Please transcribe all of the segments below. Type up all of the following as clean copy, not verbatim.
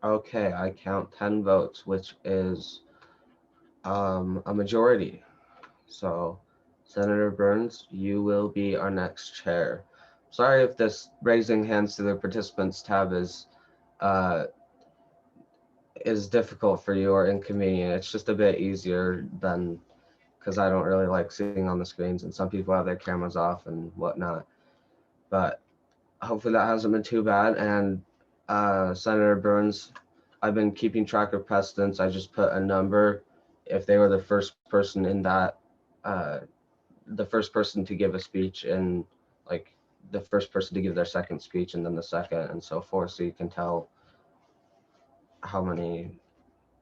Okay, I count 10 votes, which is a majority. So, Senator Burns, you will be our next chair. Sorry if this raising hands to the participants tab uh, is difficult for you or inconvenient. It's just a bit easier than because I don't really like seeing on the screens, and some people have their cameras off and whatnot. But hopefully that hasn't been too bad. And Senator Burns, I've been keeping track of precedents. I just put a number if they were the first person in that, uh, the first person to give a speech, and like the first person to give their second speech, and then the second, and so forth. So you can tell how many,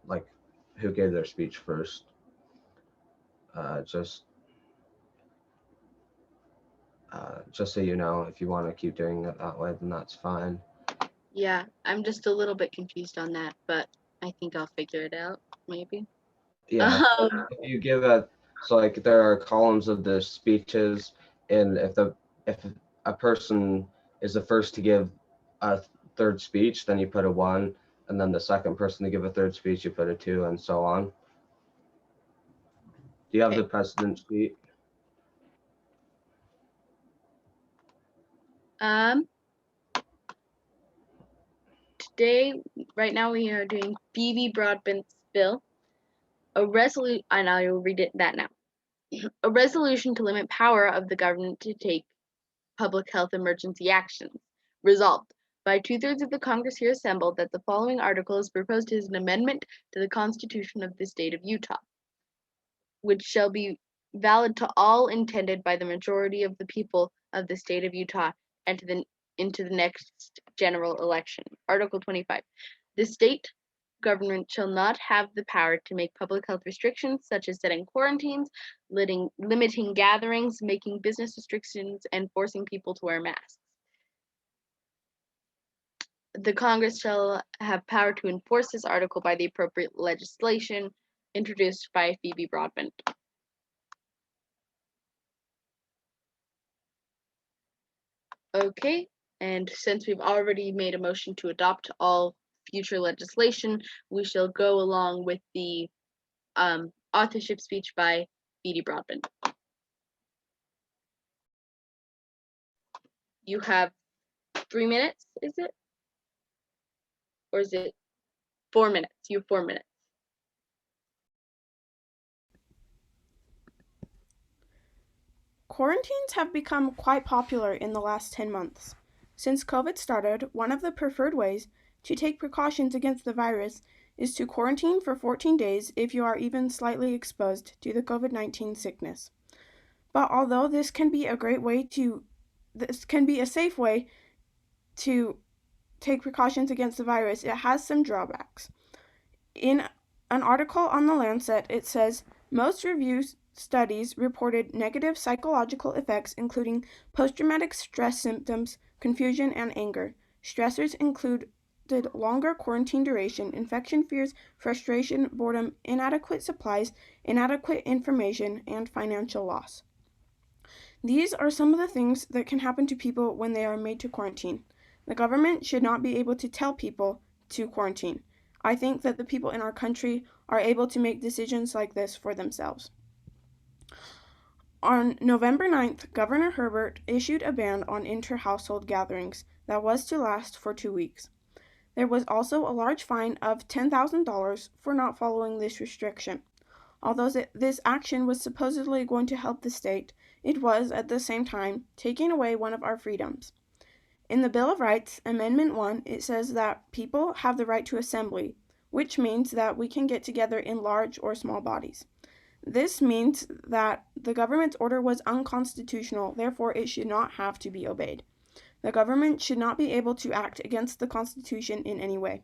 like, who gave their speech first. Just just so you know, if you want to keep doing it that way, then that's fine. Yeah, I'm just a little bit confused on that, but I think I'll figure it out, maybe. Yeah, Um, if you give a, so like there are columns of the speeches, and if a person is the first to give a third speech, then you put a one, and then the second person to give a third speech, you put a two, and so on. Do you have the okay. precedent sheet? Um, Today, right now, we are doing Phoebe Broadbent's bill, a resolution, and I will read that now. A resolution to limit power of the government to take public health emergency actions. Resolved by two-thirds of the Congress here assembled that the following article is proposed as an amendment to the Constitution of the state of Utah, which shall be valid to all intended by the majority of the people of the state of Utah and into the next general election. Article 25. The state government shall not have the power to make public health restrictions such as setting quarantines, limiting gatherings, making business restrictions, and forcing people to wear masks. The Congress shall have power to enforce this article by the appropriate legislation introduced by Phoebe Broadbent. Okay, and since we've already made a motion to adopt all future legislation, we shall go along with the authorship speech by Phoebe Broadbent. You have 3 minutes, is it? Or is it 4 minutes? You have 4 minutes. Quarantines have become quite popular in the last 10 months. Since COVID started, one of the preferred ways to take precautions against the virus is to quarantine for 14 days if you are even slightly exposed to the COVID-19 sickness. But although this can be a safe way to take precautions against the virus, it has some drawbacks. In an article on The Lancet, it says most review studies reported negative psychological effects, including post traumatic stress symptoms, confusion, and anger. Stressors included longer quarantine duration, infection fears, frustration, boredom, inadequate supplies, inadequate information, and financial loss. These are some of the things that can happen to people when they are made to quarantine. The government should not be able to tell people to quarantine. I think that the people in our country are able to make decisions like this for themselves. On November 9th, Governor Herbert issued a ban on inter-household gatherings that was to last for 2 weeks. There was also a large fine of $10,000 for not following this restriction. Although this action was supposedly going to help the state, it was, at the same time, taking away one of our freedoms. In the Bill of Rights, Amendment 1, it says that people have the right to assembly, which means that we can get together in large or small bodies. This means that the government's order was unconstitutional, therefore it should not have to be obeyed. The government should not be able to act against the Constitution in any way.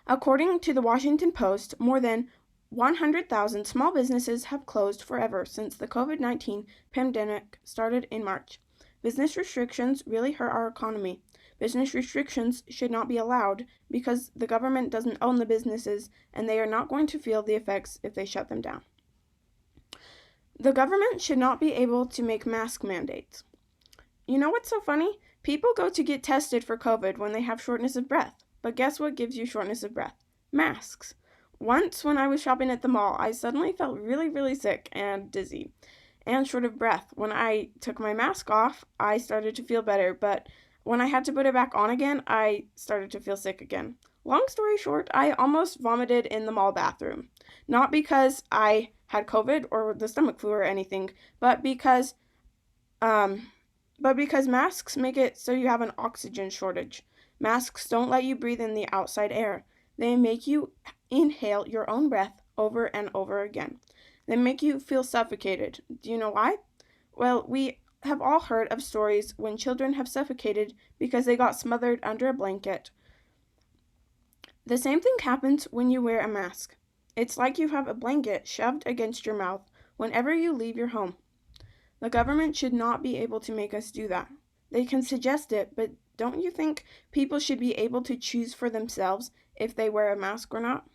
According to the Washington Post, more than 100,000 small businesses have closed forever since the COVID-19 pandemic started in March. Business restrictions really hurt our economy. Business restrictions should not be allowed because the government doesn't own the businesses and they are not going to feel the effects if they shut them down. The government should not be able to make mask mandates. You know what's so funny? People go to get tested for COVID when they have shortness of breath, But guess what gives you shortness of breath? Masks. Once, when I was shopping at the mall, I suddenly felt really, really sick and dizzy and short of breath. When I took my mask off, I started to feel better, but when I had to put it back on again, I started to feel sick again. Long story short, I almost vomited in the mall bathroom. Not because I had COVID or the stomach flu or anything, but because um masks make it so you have an oxygen shortage. Masks don't let you breathe in the outside air. They make you inhale your own breath over and over again. They make you feel suffocated. Do you know why? Well, we have all heard of stories when children have suffocated because they got smothered under a blanket. The same thing happens when you wear a mask. It's like you have a blanket shoved against your mouth whenever you leave your home. The government should not be able to make us do that. They can suggest it, but don't you think people should be able to choose for themselves if they wear a mask or not?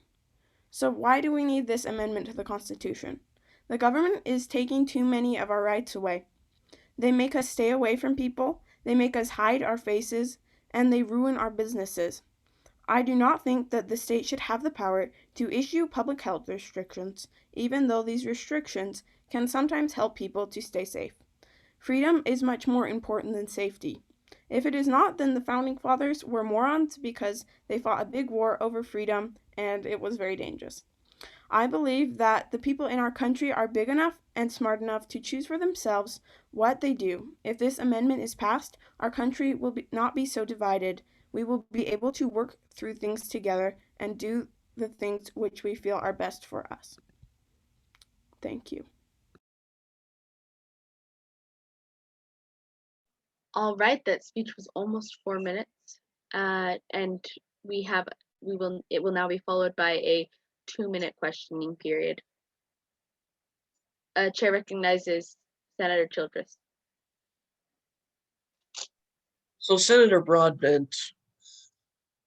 So why do we need this amendment to the Constitution? The government is taking too many of our rights away. They make us stay away from people, they make us hide our faces, and they ruin our businesses. I do not think that the state should have the power to issue public health restrictions, even though these restrictions can sometimes help people to stay safe. Freedom is much more important than safety. If it is not, then the founding fathers were morons because they fought a big war over freedom and it was very dangerous. I believe that the people in our country are big enough and smart enough to choose for themselves what they do. If this amendment is passed, our country will not be so divided. We will be able to work through things together and do the things which we feel are best for us. Thank you. All right, that speech was almost 4 minutes, and it will now be followed by a 2-minute questioning period. Chair recognizes Senator Childress. So, Senator Broadbent,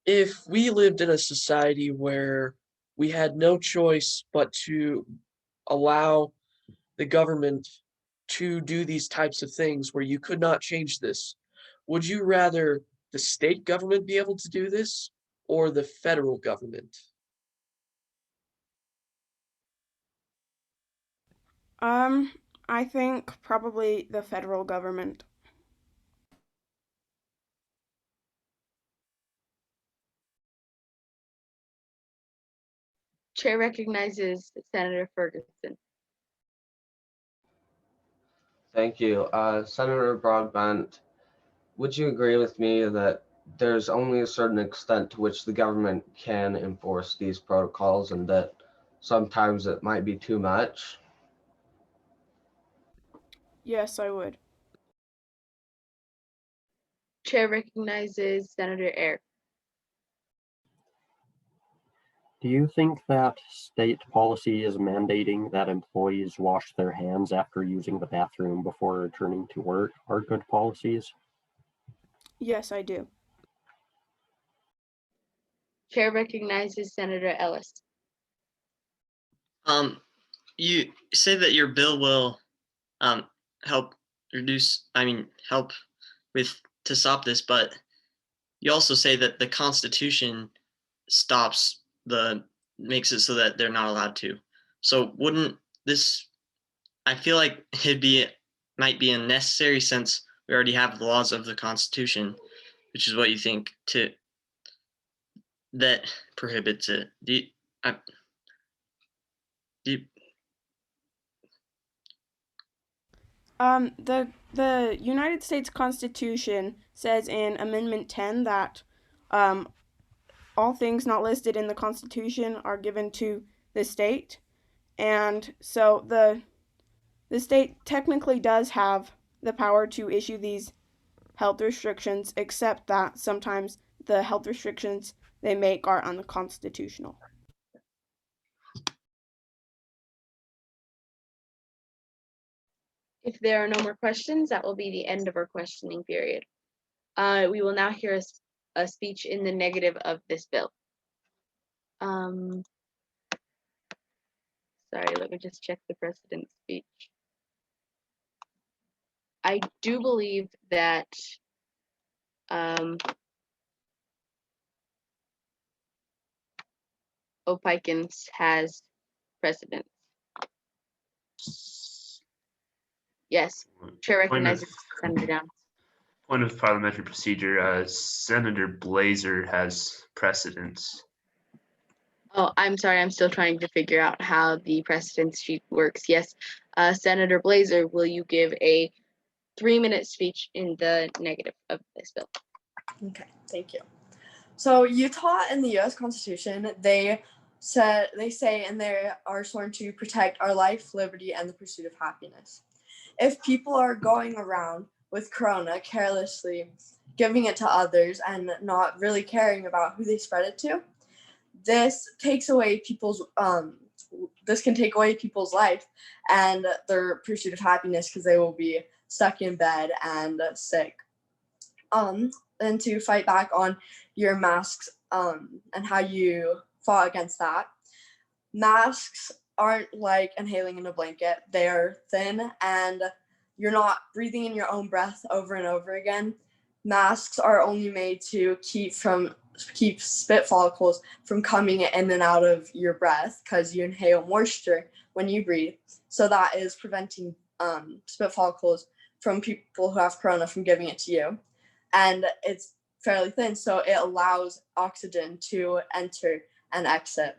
if we lived in a society where we had no choice but to allow the government to do these types of things where you could not change this, would you rather the state government be able to do this or the federal government? I think probably the federal government. Chair recognizes Senator Ferguson. Thank you. Senator Broadbent, would you agree with me that there's only a certain extent to which the government can enforce these protocols and that sometimes it might be too much? Yes, I would. Chair recognizes Senator Ayre. Do you think that state policy is mandating that employees wash their hands after using the bathroom before returning to work are good policies? Yes, I do. Chair recognizes Senator Ellis. You say that your bill will help help with to stop this, but you also say that the Constitution makes it so that they're not allowed to. So wouldn't this, I feel like might be unnecessary since we already have the laws of the Constitution, which is what you think that prohibits it. The United States Constitution says in Amendment 10 that all things not listed in the Constitution are given to the state, and so the state technically does have the power to issue these health restrictions, except that sometimes the health restrictions they make are unconstitutional. If there are no more questions, that will be the end of our questioning period. We will now hear a speech in the negative of this bill. Sorry, let me just check the president's speech. I do believe that Opikins has precedence. Yes, Chair recognizes Senator Downs. Point of parliamentary procedure, Senator Blazer has precedence. Oh, I'm sorry. I'm still trying to figure out how the precedence sheet works. Yes, Senator Blazer, will you give a 3-minute speech in the negative of this bill? Okay, thank you. So Utah in the U.S. Constitution, they say, and they are sworn to protect our life, liberty, and the pursuit of happiness. If people are going around with corona carelessly giving it to others and not really caring about who they spread it to, this takes away people's this can take away people's life and their pursuit of happiness, because they will be stuck in bed and sick. And to fight back on your masks and how you fought against that, masks aren't like inhaling in a blanket. They are thin and you're not breathing in your own breath over and over again. Masks are only made to keep spit follicles from coming in and out of your breath, because you inhale moisture when you breathe. So that is preventing spit follicles from people who have corona from giving it to you. And it's fairly thin, so it allows oxygen to enter and exit.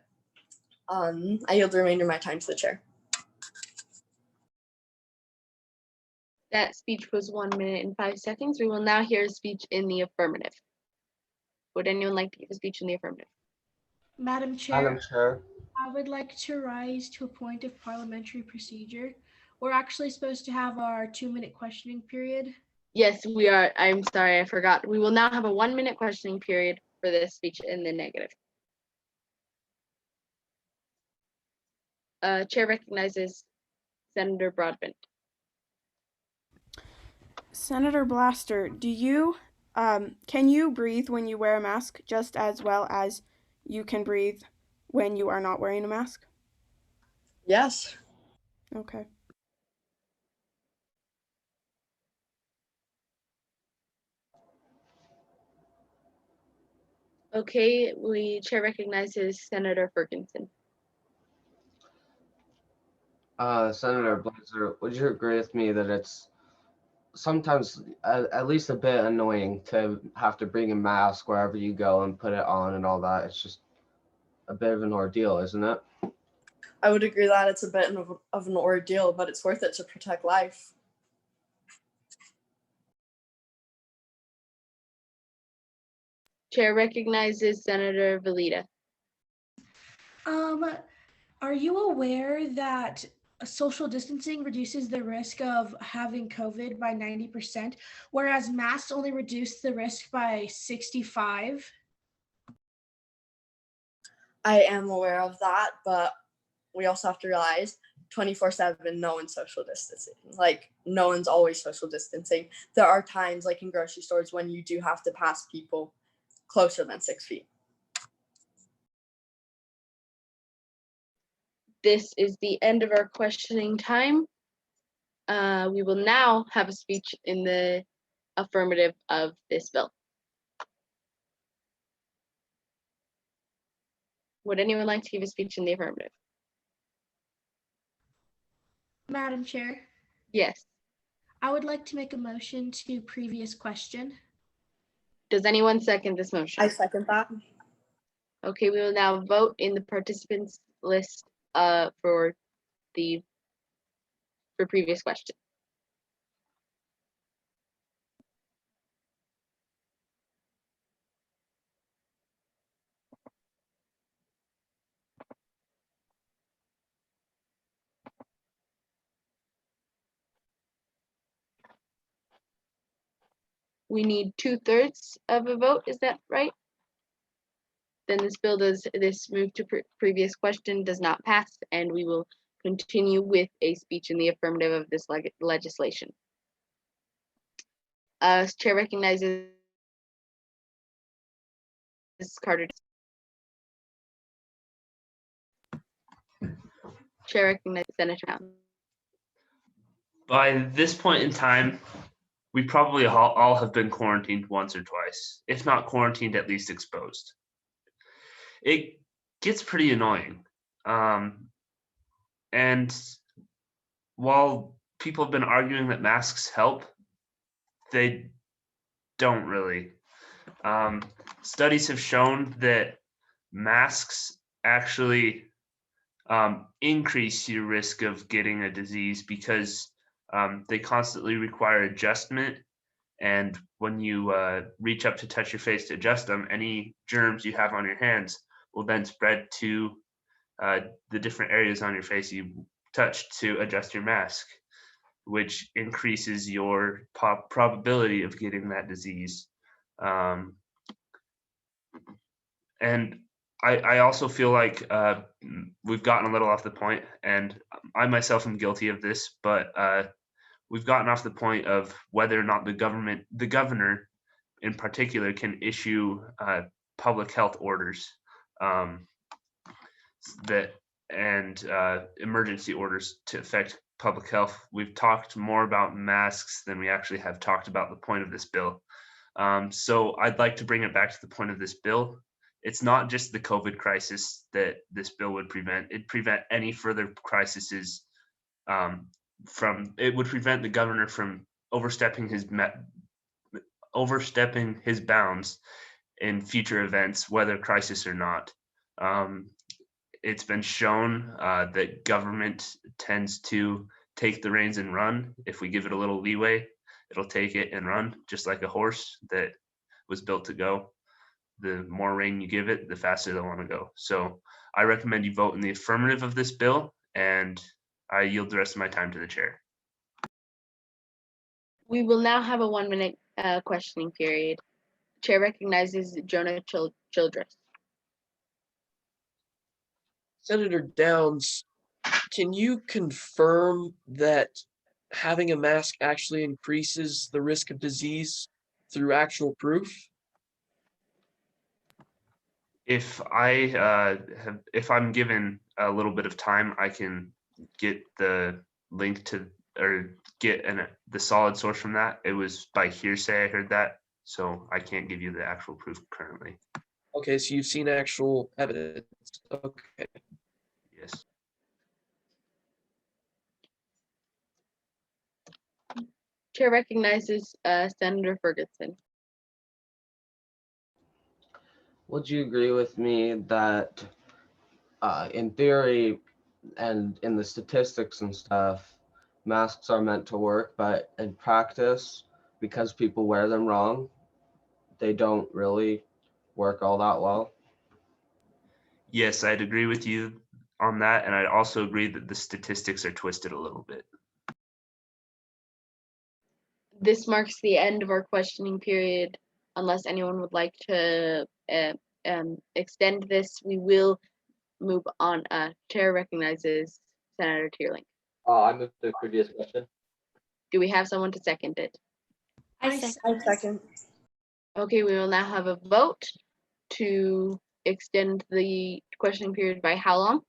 I yield the remainder of my time to the chair. That speech was 1 minute and 5 seconds. We will now hear a speech in the affirmative. Would anyone like to give a speech in the affirmative? Madam Chair, Madam Chair, I would like to rise to a point of parliamentary procedure. We're actually supposed to have our 2-minute questioning period. Yes, we are. I'm sorry, I forgot. We will now have a 1-minute questioning period for this speech in the negative. Chair recognizes Senator Broadbent. Senator Blaster, can you breathe when you wear a mask just as well as you can breathe when you are not wearing a mask? Yes. Okay. Okay, Chair recognizes Senator Ferguson. Senator Blazer, would you agree with me that it's sometimes at least a bit annoying to have to bring a mask wherever you go and put it on and all that? It's just a bit of an ordeal, isn't it? I would agree that it's a bit of an ordeal, but it's worth it to protect life. Chair recognizes Senator Valita. Are you aware that social distancing reduces the risk of having COVID by 90%, whereas masks only reduce the risk by 65%? I am aware of that, but we also have to realize 24/7, no one's social distancing. Like, no one's always social distancing. There are times, like in grocery stores, when you do have to pass people closer than 6 feet. This is the end of our questioning time. We will now have a speech in the affirmative of this bill. Would anyone like to give a speech in the affirmative? Madam Chair, Yes. I would like to make a motion to previous question. Does anyone second this motion? I second that. Okay, we will now vote in the participants list for previous question. We need 2/3 of a vote, is that right? Then this move to previous question does not pass, and we will continue with a speech in the affirmative of this legislation. Chair recognizes Carter. Chair recognizes Senator Howe. By this point in time, we probably all have been quarantined once or twice, if not quarantined, at least exposed. It gets pretty annoying. And while people have been arguing that masks help, they don't really. Studies have shown that masks actually increase your risk of getting a disease because they constantly require adjustment. And when you reach up to touch your face to adjust them, any germs you have on your hands will then spread to the different areas on your face you touched to adjust your mask, which increases your probability of getting that disease. And I also feel like we've gotten a little off the point, and I myself am guilty of this, but we've gotten off the point of whether or not the governor in particular, can issue public health orders emergency orders to affect public health. We've talked more about masks than we actually have talked about the point of this bill. So I'd like to bring it back to the point of this bill. It's not just the COVID crisis that this bill would prevent. It'd prevent any further crises it would prevent the governor from overstepping his bounds in future events, whether crisis or not. It's been shown that government tends to take the reins and run. If we give it a little leeway, it'll take it and run, just like a horse that was built to go. The more rein you give it, the faster they'll want to go. So I recommend you vote in the affirmative of this bill, and I yield the rest of my time to the chair. We will now have a 1-minute questioning period. Chair recognizes Jonah Childress. Senator Downs, can you confirm that having a mask actually increases the risk of disease through actual proof? If I'm given a little bit of time, I can get the link to or get the solid source from that. It was by hearsay I heard that, so I can't give you the actual proof currently. Okay, so you've seen actual evidence. Okay. Yes. Chair recognizes Senator Ferguson. Would you agree with me that in theory and in the statistics and stuff, masks are meant to work, but in practice, because people wear them wrong, they don't really work all that well? Yes, I'd agree with you on that, and I'd also agree that the statistics are twisted a little bit. This marks the end of our questioning period. Unless anyone would like to extend this, we will move on. Chair recognizes Senator Teerling. I moved the previous question. Do we have someone to second it? I second. Okay, we will now have a vote to extend the questioning period by how long?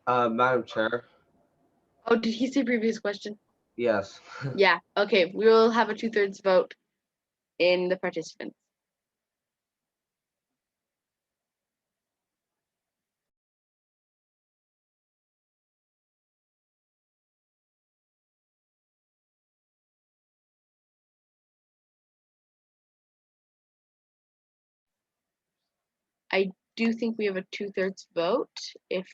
Madam Chair, Oh, did he say previous question? yes. Yeah, okay, we will have a 2/3 vote in the participants. I do think we have a 2/3 vote. If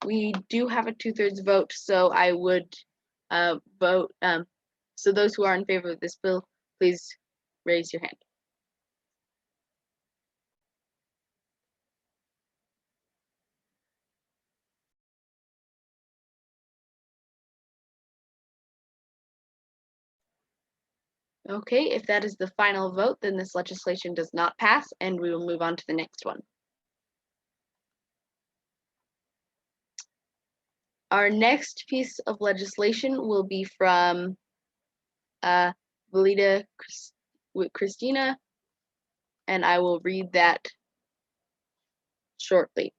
we do have a 2/3 vote, so I would vote. So those who are in favor of this bill, please raise your hand. Okay, if that is the final vote, then this legislation does not pass, and we will move on to the next one. Our next piece of legislation will be from Valida Christina, and I will read that shortly.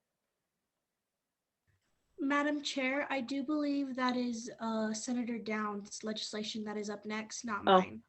Madam Chair, I do believe that is Senator Downs' legislation that is up next, not Oh. mine.